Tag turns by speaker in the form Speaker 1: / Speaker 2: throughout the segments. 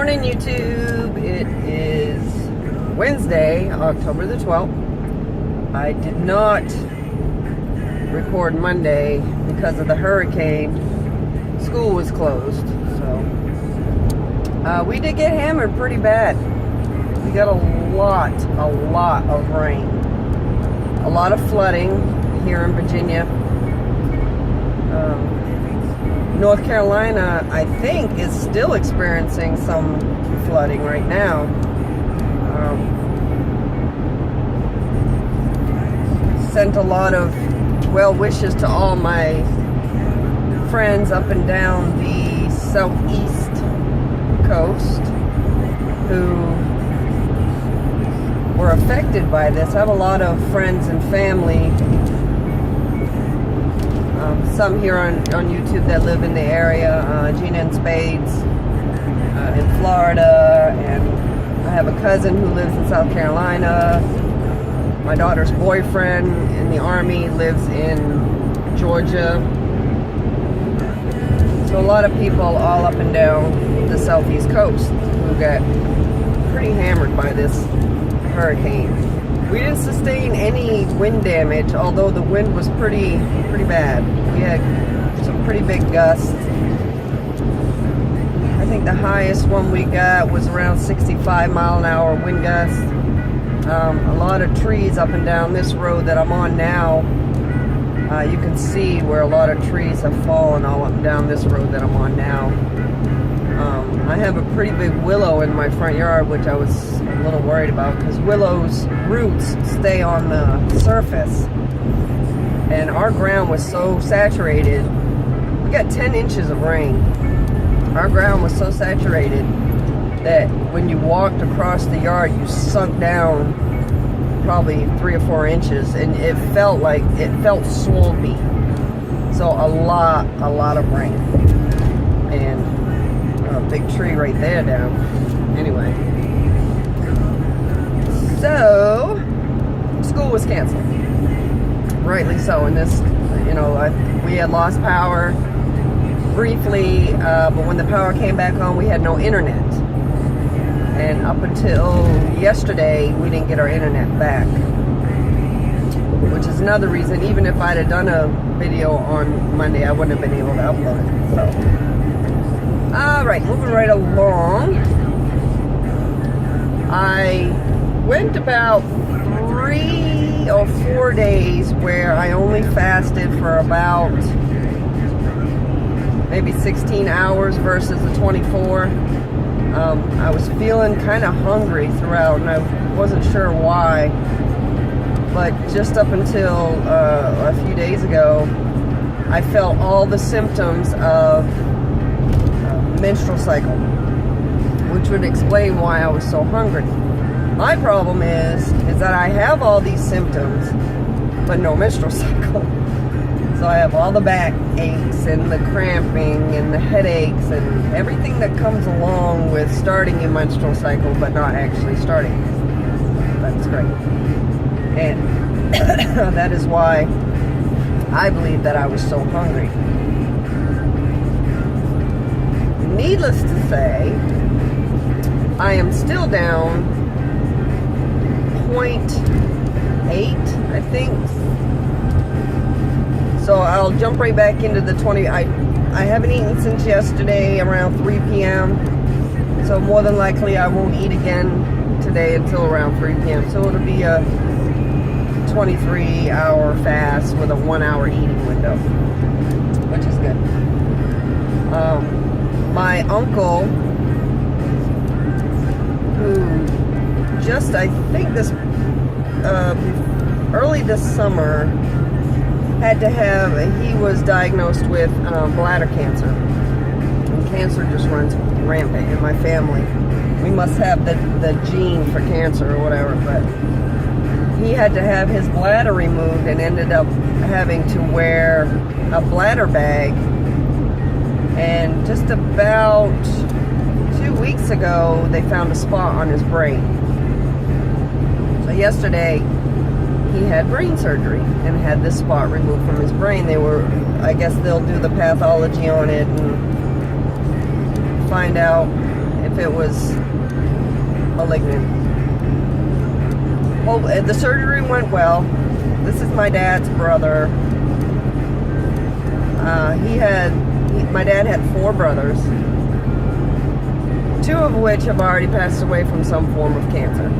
Speaker 1: morning, YouTube. It is Wednesday, October the 12th. I did not record Monday because of the hurricane. School was closed, so we did get hammered pretty bad. We got a lot of rain. A lot of flooding here in Virginia. North Carolina, I think, is still experiencing some flooding right now. Sent a lot of well wishes to all my friends up and down the southeast coast who were affected by this. I have a lot of friends and family, some here on YouTube that live in the area, Gina and Spades in Florida, and I have a cousin who lives in South Carolina. My daughter's boyfriend in the Army lives in Georgia. So a lot of people all up and down the southeast coast who got pretty hammered by this hurricane. We didn't sustain any wind damage, although the wind was pretty bad. We had some pretty big gusts. I think the highest one we got was around 65 mile an hour wind gusts. A lot of trees up and down this road that I'm on now. You can see where a lot of trees have fallen all up and down this road that I'm on now. I have a pretty big willow in my front yard, which I was a little worried about because willow's roots stay on the surface. And our ground was so saturated. We got 10 inches of rain. Our ground was so saturated that when you walked across the yard, you sunk down probably 3 or 4 inches, and it felt swampy. So a lot of rain. And a big tree right there down. Anyway, so school was canceled, rightly so. And this, we had lost power briefly, but when the power came back on, we had no internet. And up until yesterday, we didn't get our internet back, which is another reason, even if I'd have done a video on Monday, I wouldn't have been able to upload it. So, all right, moving right along. I went about 3 or 4 days where I only fasted for about maybe 16 hours versus the 24. I was feeling kind of hungry throughout, and I wasn't sure why. But just up until a few days ago, I felt all the symptoms of menstrual cycle, which would explain why I was so hungry. My problem is that I have all these symptoms, but no menstrual cycle. So I have all the back aches and the cramping and the headaches and everything that comes along with starting a menstrual cycle, but not actually starting. That's great. And that is why I believe that I was so hungry. Needless to say, I am still down 0.8, I think. So I'll jump right back into the 20. I haven't eaten since yesterday around 3 p.m. So more than likely I won't eat again today until around 3 p.m. So it'll be a 23-hour fast with a 1-hour eating window, which is good. My uncle, who just, I think this, early this summer, he was diagnosed with bladder cancer. And cancer just runs rampant in my family. We must have the gene for cancer or whatever, but he had to have his bladder removed and ended up having to wear a bladder bag. And just about 2 weeks ago, they found a spot on his brain. So yesterday, he had brain surgery and had this spot removed from his brain. I guess they'll do the pathology on it and find out if if it was malignant. Oh, the surgery went well. This is my dad's brother. My dad had 4 brothers, 2 of which have already passed away from some form of cancer.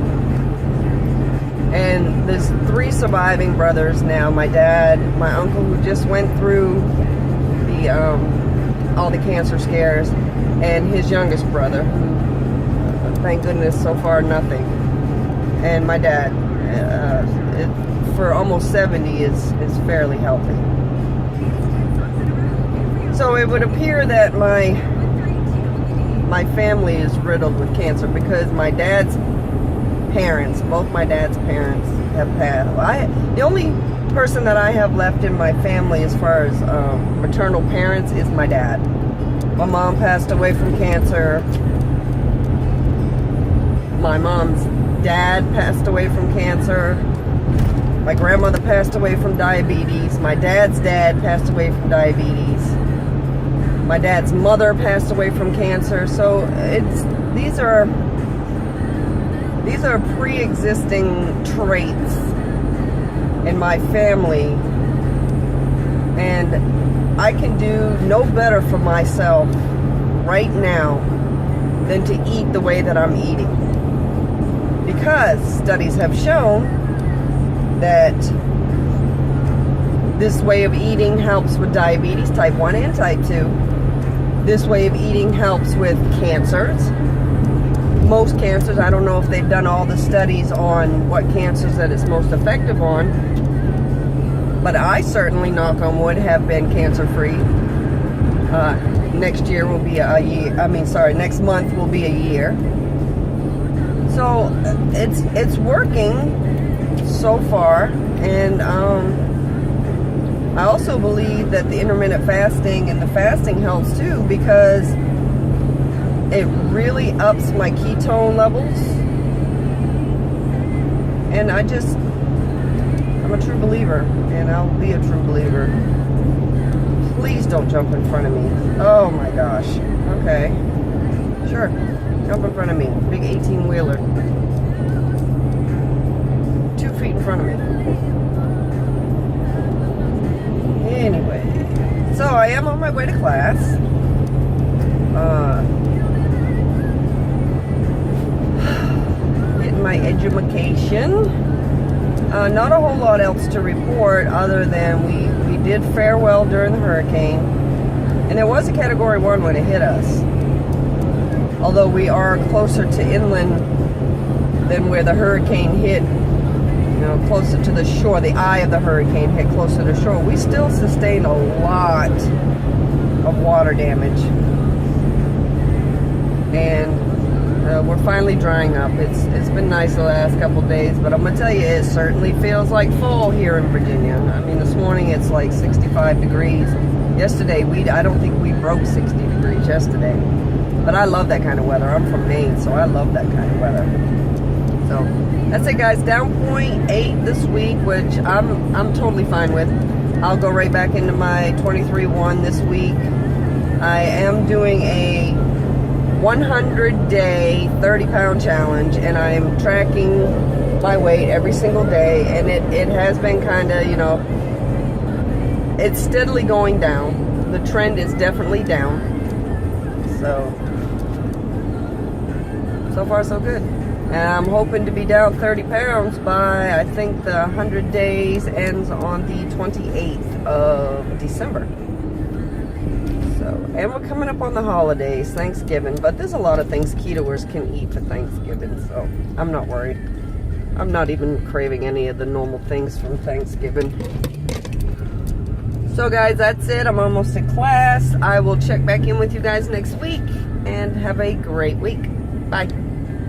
Speaker 1: And there's 3 surviving brothers now. My dad, my uncle who just went through the all the cancer scares, and his youngest brother, who, thank goodness, so far nothing. And my dad, for almost 70, is fairly healthy. So it would appear that my family is riddled with cancer because my dad's parents, both my dad's parents, have passed. The only person that I have left in my family as far as maternal parents is my dad. My mom passed away from cancer. My mom's dad passed away from cancer. My grandmother passed away from diabetes. My dad's dad passed away from diabetes. My dad's mother passed away from cancer. So these are pre-existing traits in my family, and I can do no better for myself right now than to eat the way that I'm eating, because studies have shown that this way of eating helps with diabetes, type 1 and type 2. This way of eating helps with cancers. Most cancers, I don't know if they've done all the studies on what cancers that it's most effective on, but I certainly, knock on wood, have been cancer-free. Next year will be a year. Next month will be a year. So it's working so far, and I also believe that the intermittent fasting and the fasting helps too, because it really ups my ketone levels, and I'm a true believer, and I'll be a true believer. Please don't jump in front of me. Oh my gosh. Okay. Sure. Jump in front of me. Big 18-wheeler. 2 feet in front of me. Anyway. So I am on my way to class. Getting my education. Not a whole lot else to report other than we did fare well during the hurricane, and there was a Category 1 when it hit us, although we are closer to inland than where the hurricane hit, closer to the shore. The eye of the hurricane hit closer to the shore. We still sustained a lot of water damage, and we're finally drying up. It's been nice the last couple days, but I'm gonna tell you, it certainly feels like fall here in Virginia. I mean, this morning it's like 65 degrees. Yesterday, I don't think we broke 60 degrees yesterday. But I love that kind of weather. I'm from Maine, so I love that kind of weather. So that's it, guys. Down 0.8 this week, which I'm totally fine with. I'll go right back into my 23-1 this week. I am doing a 100-day 30-pound challenge, and I'm tracking my weight every single day, and it has been kind of, it's steadily going down. The trend is definitely down. So far so good. And I'm hoping to be down 30 pounds by, I think the 100 days ends on the 28th of December. And we're coming up on the holidays, Thanksgiving, but there's a lot of things ketoers can eat for Thanksgiving, so I'm not worried. I'm not even craving any of the normal things from Thanksgiving. So guys, that's it. I'm almost at class. I will check back in with you guys next week, and have a great week. Bye.